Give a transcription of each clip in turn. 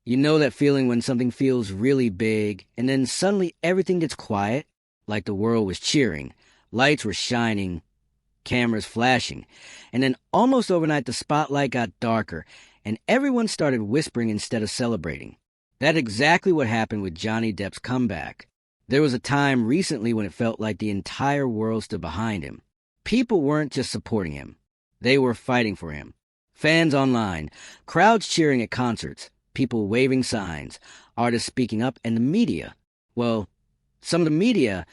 You know that feeling when something feels really big, and then suddenly everything gets quiet, like the world was cheering, lights were shining, cameras flashing, and then almost overnight the spotlight got darker, and everyone started whispering instead of celebrating. That's exactly what happened with Johnny Depp's comeback. There was a time recently when it felt like the entire world stood behind him. People weren't just supporting him. They were fighting for him. Fans online, crowds cheering at concerts, people waving signs, artists speaking up, and the media. Well, some of the media,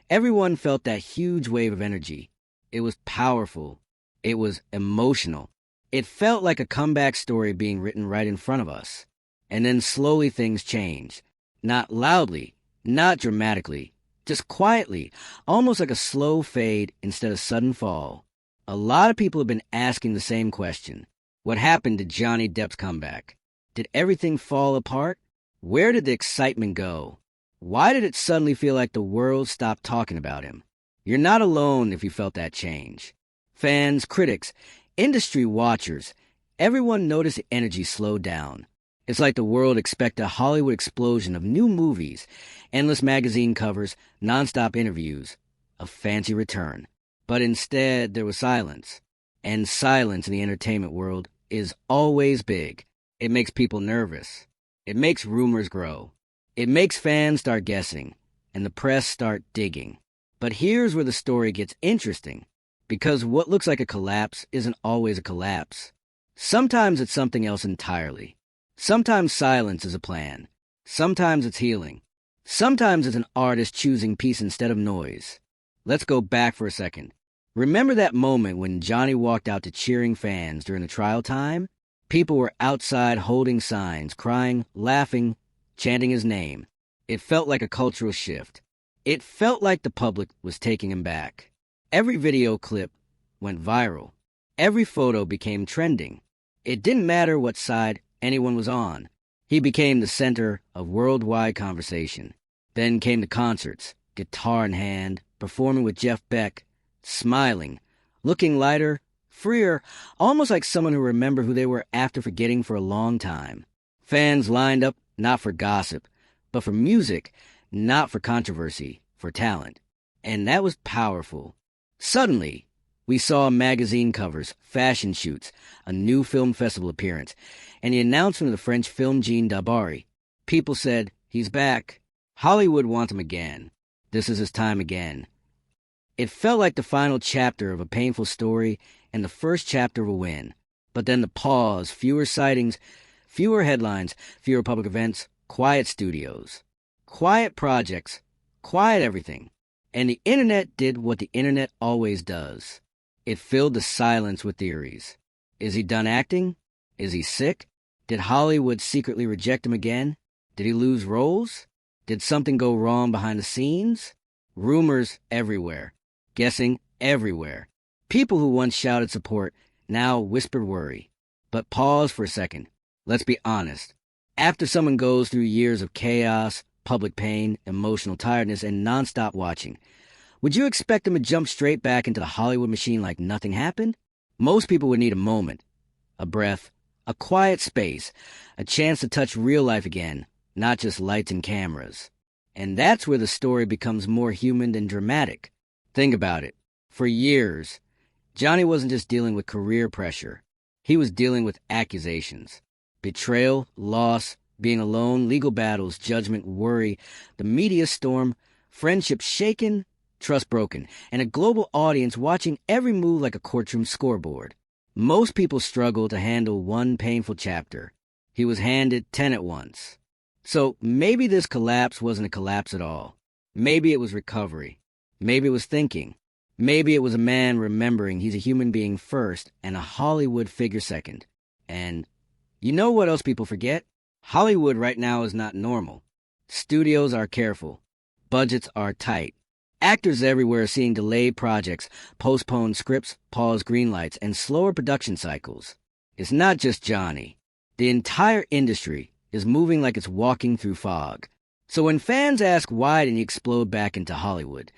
everyone felt that huge wave of energy. It was powerful. It was emotional. It felt like a comeback story being written right in front of us. And then slowly things changed. Not loudly, not dramatically, just quietly, almost like a slow fade instead of sudden fall. A lot of people have been asking the same question. What happened to Johnny Depp's comeback? Did everything fall apart? Where did the excitement go? Why did it suddenly feel like the world stopped talking about him? You're not alone if you felt that change. Fans, critics, industry watchers, everyone noticed the energy slowed down. It's like the world expected a Hollywood explosion of new movies, endless magazine covers, nonstop interviews, a fancy return. But instead, there was silence. And silence in the entertainment world is always big. It makes people nervous. It makes rumors grow. It makes fans start guessing, and the press start digging. But here's where the story gets interesting, because what looks like a collapse isn't always a collapse. Sometimes it's something else entirely. Sometimes silence is a plan. Sometimes it's healing. Sometimes it's an artist choosing peace instead of noise. Let's go back for a second. Remember that moment when Johnny walked out to cheering fans during the trial time? People were outside holding signs, crying, laughing, chanting his name. It felt like a cultural shift. It felt like the public was taking him back. Every video clip went viral. Every photo became trending. It didn't matter what side anyone was on. He became the center of worldwide conversation. Then came the concerts, guitar in hand, performing with Jeff Beck, smiling, looking lighter, freer, almost like someone who remembered who they were after forgetting for a long time. Fans lined up not for gossip, but for music, not for controversy, for talent. And that was powerful. Suddenly, we saw magazine covers, fashion shoots, a new film festival appearance, and the announcement of the French film Jean Dabari. People said, he's back. Hollywood wants him again. This is his time again. It felt like the final chapter of a painful story and the first chapter of a win. But then the pause, fewer sightings, fewer headlines, fewer public events, quiet studios, quiet projects, quiet everything. And the internet did what the internet always does. It filled the silence with theories. Is he done acting? Is he sick? Did Hollywood secretly reject him again? Did he lose roles? Did something go wrong behind the scenes? Rumors everywhere. Guessing everywhere. People who once shouted support now whisper worry. But pause for a second. Let's be honest. After someone goes through years of chaos, public pain, emotional tiredness, and nonstop watching, would you expect them to jump straight back into the Hollywood machine like nothing happened? Most people would need a moment, a breath, a quiet space, a chance to touch real life again, not just lights and cameras. And that's where the story becomes more human than dramatic. Think about it. For years, Johnny wasn't just dealing with career pressure. He was dealing with accusations. Betrayal, loss, being alone, legal battles, judgment, worry, the media storm, friendship shaken, trust broken, and a global audience watching every move like a courtroom scoreboard. Most people struggle to handle one painful chapter. He was handed 10 at once. So maybe this collapse wasn't a collapse at all. Maybe it was recovery. Maybe it was thinking. Maybe it was a man remembering he's a human being first and a Hollywood figure second. And you know what else people forget? Hollywood right now is not normal. Studios are careful. Budgets are tight. Actors everywhere are seeing delayed projects, postponed scripts, paused greenlights, and slower production cycles. It's not just Johnny. The entire industry is moving like it's walking through fog. So when fans ask why didn't he explode back into Hollywood,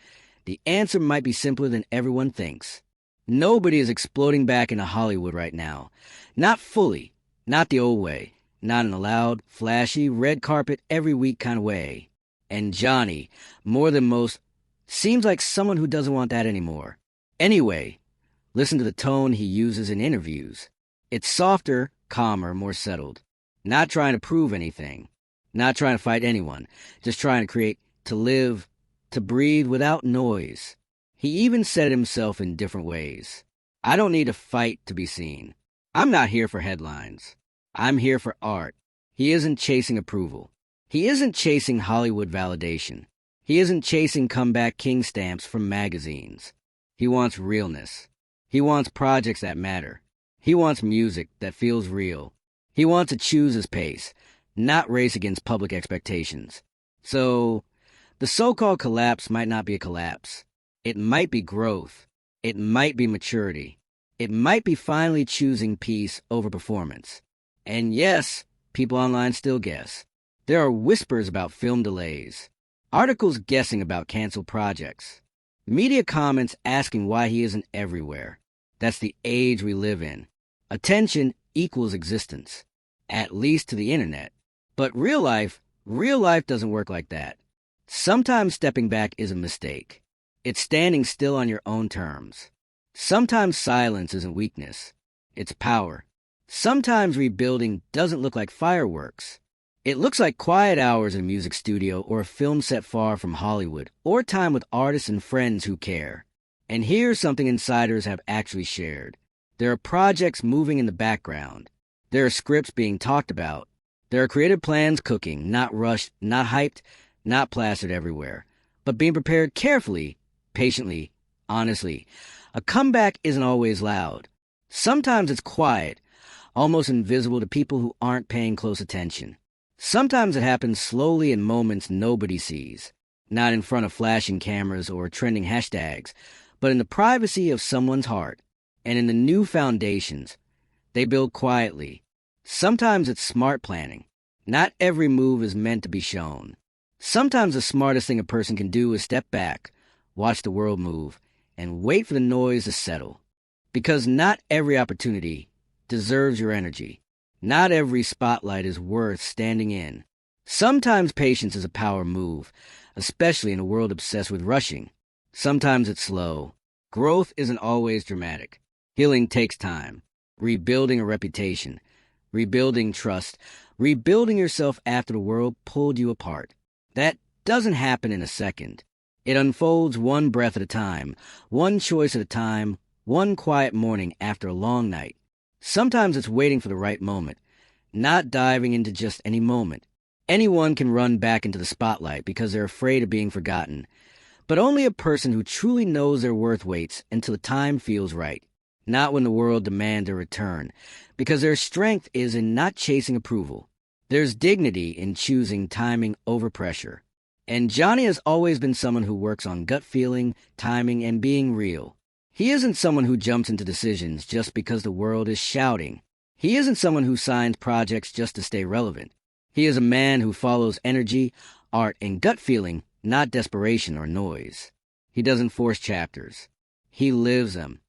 the answer might be simpler than everyone thinks. Nobody is exploding back into Hollywood right now. Not fully. Not the old way. not in a loud, flashy, red carpet every week kind of way. And Johnny, more than most, seems like someone who doesn't want that anymore. Anyway, listen to the tone he uses in interviews. It's softer, calmer, more settled. Not trying to prove anything. Not trying to fight anyone. Just trying to create, to live, to breathe without noise. He even said it himself in different ways. I don't need to fight to be seen. I'm not here for headlines. I'm here for art. He isn't chasing approval. He isn't chasing Hollywood validation. He isn't chasing comeback king stamps from magazines. He wants realness. He wants projects that matter. He wants music that feels real. He wants to choose his pace, not race against public expectations. So, the so-called collapse might not be a collapse. It might be growth. It might be maturity. It might be finally choosing peace over performance. And yes, people online still guess. There are whispers about film delays, articles guessing about canceled projects, media comments asking why he isn't everywhere. That's the age we live in. Attention equals existence, at least to the internet. But real life doesn't work like that. Sometimes stepping back is a mistake. It's standing still on your own terms. Sometimes silence isn't weakness. It's power. Sometimes rebuilding doesn't look like fireworks. It looks like quiet hours in a music studio or a film set far from Hollywood, or time with artists and friends who care. And here's something insiders have actually shared. There are projects moving in the background. There are scripts being talked about. There are creative plans cooking, not rushed, not hyped, not plastered everywhere, but being prepared carefully, patiently, honestly. A comeback isn't always loud. Sometimes it's quiet, almost invisible to people who aren't paying close attention. Sometimes it happens slowly in moments nobody sees, not in front of flashing cameras or trending hashtags, but in the privacy of someone's heart and in the new foundations they build quietly. Sometimes it's smart planning. Not every move is meant to be shown. Sometimes the smartest thing a person can do is step back, watch the world move, and wait for the noise to settle. Because not every opportunity deserves your energy. Not every spotlight is worth standing in. Sometimes patience is a power move, especially in a world obsessed with rushing. Sometimes it's slow. Growth isn't always dramatic. Healing takes time. Rebuilding a reputation. Rebuilding trust. Rebuilding yourself after the world pulled you apart. That doesn't happen in a second. It unfolds one breath at a time, one choice at a time, one quiet morning after a long night. Sometimes it's waiting for the right moment, not diving into just any moment. Anyone can run back into the spotlight because they're afraid of being forgotten, but only a person who truly knows their worth waits until the time feels right, not when the world demands a return, because their strength is in not chasing approval. There's dignity in choosing timing over pressure. And Johnny has always been someone who works on gut feeling, timing, and being real. He isn't someone who jumps into decisions just because the world is shouting. He isn't someone who signs projects just to stay relevant. He is a man who follows energy, art, and gut feeling, not desperation or noise. He doesn't force chapters. He lives them.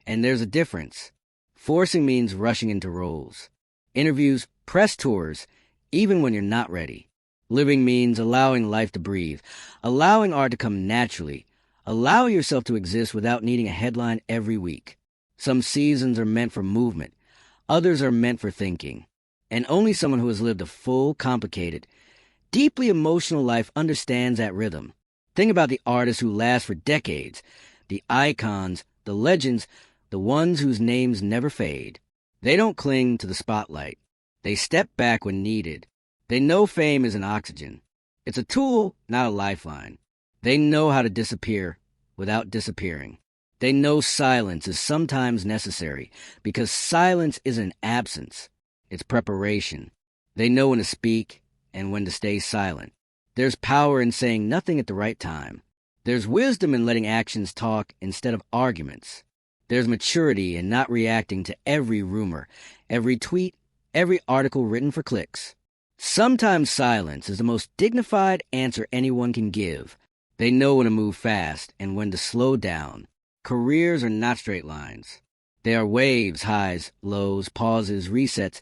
And there's a difference. Forcing means rushing into roles. Interviews, press tours, even when you're not ready. Living means allowing life to breathe, allowing art to come naturally, allow yourself to exist without needing a headline every week. Some seasons are meant for movement. Others are meant for thinking. And only someone who has lived a full, complicated, deeply emotional life understands that rhythm. Think about the artists who last for decades, the icons, the legends, the ones whose names never fade. They don't cling to the spotlight. They step back when needed. They know fame isn't oxygen. It's a tool, not a lifeline. They know how to disappear without disappearing. They know silence is sometimes necessary because silence isn't absence. It's preparation. They know when to speak and when to stay silent. There's power in saying nothing at the right time. There's wisdom in letting actions talk instead of arguments. There's maturity in not reacting to every rumor, every tweet, every article written for clicks. Sometimes silence is the most dignified answer anyone can give. They know when to move fast and when to slow down. Careers are not straight lines. They are waves, highs, lows, pauses, resets,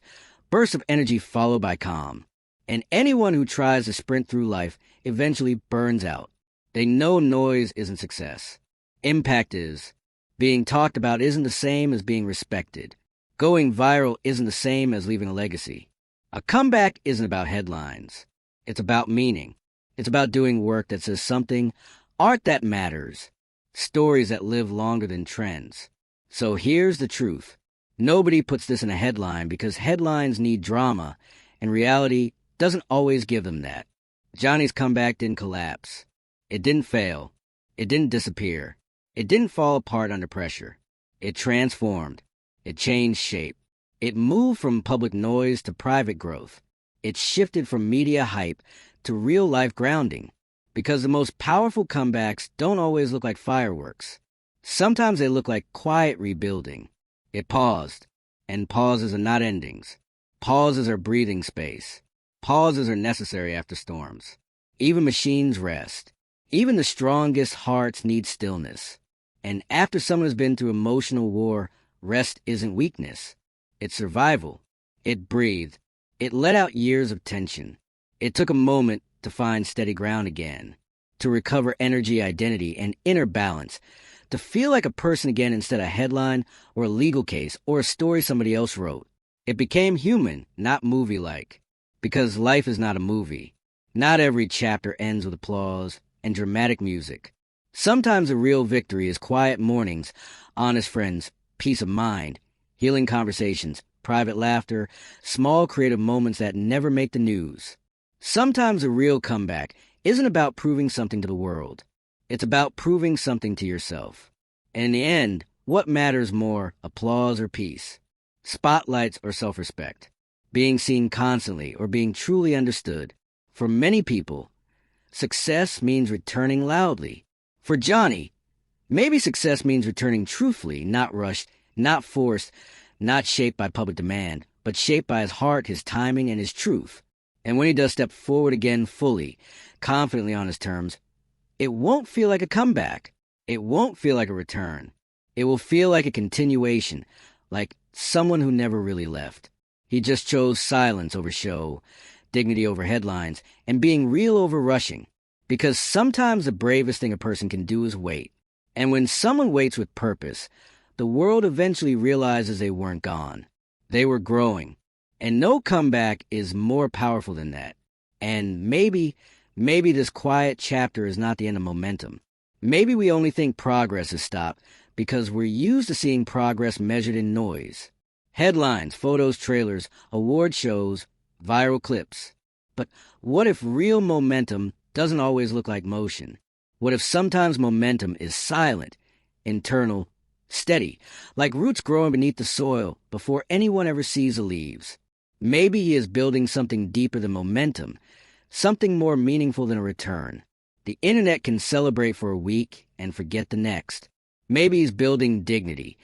bursts of energy followed by calm. And anyone who tries to sprint through life eventually burns out. They know noise isn't success. Impact is. Being talked about isn't the same as being respected. Going viral isn't the same as leaving a legacy. A comeback isn't about headlines. It's about meaning. It's about doing work that says something, art that matters, stories that live longer than trends. So here's the truth. Nobody puts this in a headline because headlines need drama, and reality doesn't always give them that. Johnny's comeback didn't collapse. It didn't fail. It didn't disappear. It didn't fall apart under pressure. It transformed. It changed shape. It moved from public noise to private growth. It shifted from media hype to real-life grounding. Because the most powerful comebacks don't always look like fireworks. Sometimes they look like quiet rebuilding. It paused. And pauses are not endings. Pauses are breathing space. Pauses are necessary after storms. Even machines rest. Even the strongest hearts need stillness. And after someone has been through emotional war, rest isn't weakness. It's survival. It breathed. It let out years of tension. It took a moment to find steady ground again, to recover energy, identity, and inner balance, to feel like a person again instead of a headline or a legal case or a story somebody else wrote. It became human, not movie-like, because life is not a movie. Not every chapter ends with applause and dramatic music. Sometimes a real victory is quiet mornings, honest friends, peace of mind, healing conversations, private laughter, small creative moments that never make the news. Sometimes a real comeback isn't about proving something to the world. It's about proving something to yourself. And in the end, what matters more, applause or peace? Spotlights or self-respect? Being seen constantly or being truly understood? For many people, success means returning loudly. For Johnny, maybe success means returning truthfully, not rushed, not forced, not shaped by public demand, but shaped by his heart, his timing, and his truth. And when he does step forward again fully, confidently on his terms, it won't feel like a comeback. It won't feel like a return. It will feel like a continuation, like someone who never really left. He just chose silence over show, dignity over headlines, and being real over rushing. Because sometimes the bravest thing a person can do is wait. And when someone waits with purpose, the world eventually realizes they weren't gone. They were growing. And no comeback is more powerful than that. And maybe this quiet chapter is not the end of momentum. Maybe we only think progress has stopped because we're used to seeing progress measured in noise. Headlines, photos, trailers, award shows, viral clips. But what if real momentum doesn't always look like motion? What if sometimes momentum is silent, internal, steady, like roots growing beneath the soil before anyone ever sees the leaves? Maybe he is building something deeper than momentum, something more meaningful than a return. The internet can celebrate for a week and forget the next. Maybe he's building dignity,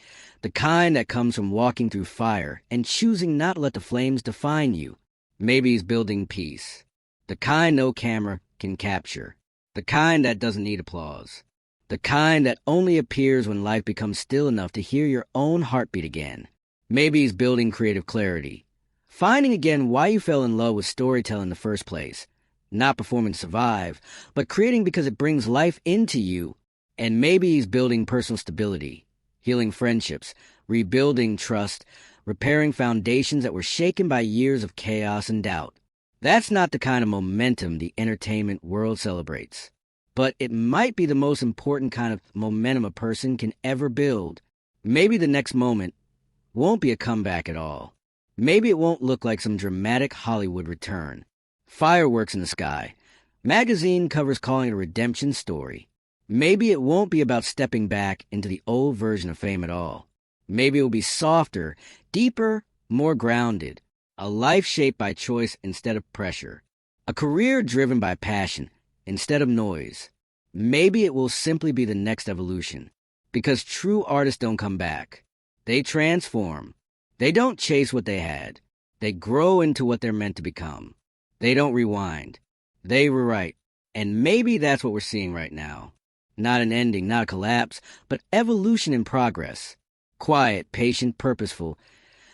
the kind that comes from walking through fire and choosing not to let the flames define you. Maybe he's building peace, the kind no camera can capture, the kind that doesn't need applause, the kind that only appears when life becomes still enough to hear your own heartbeat again. Maybe he's building creative clarity, finding again why you fell in love with storytelling in the first place. Not performing to survive, but creating because it brings life into you. And maybe he's building personal stability, healing friendships, rebuilding trust, repairing foundations that were shaken by years of chaos and doubt. That's not the kind of momentum the entertainment world celebrates. But it might be the most important kind of momentum a person can ever build. Maybe the next moment won't be a comeback at all. Maybe it won't look like some dramatic Hollywood return. Fireworks in the sky. Magazine covers calling it a redemption story. Maybe it won't be about stepping back into the old version of fame at all. Maybe it will be softer, deeper, more grounded. A life shaped by choice instead of pressure. A career driven by passion instead of noise. Maybe it will simply be the next evolution. Because true artists don't come back. They transform. They don't chase what they had. They grow into what they're meant to become. They don't rewind. They rewrite. And maybe that's what we're seeing right now. Not an ending, not a collapse, but evolution in progress. Quiet, patient, purposeful.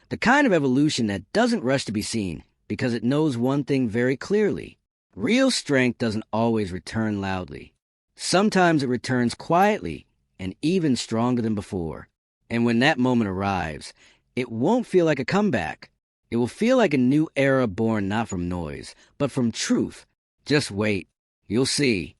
The kind of evolution that doesn't rush to be seen because it knows one thing very clearly. Real strength doesn't always return loudly. Sometimes it returns quietly and even stronger than before. And when that moment arrives, it won't feel like a comeback. It will feel like a new era born not from noise, but from truth. Just wait. You'll see.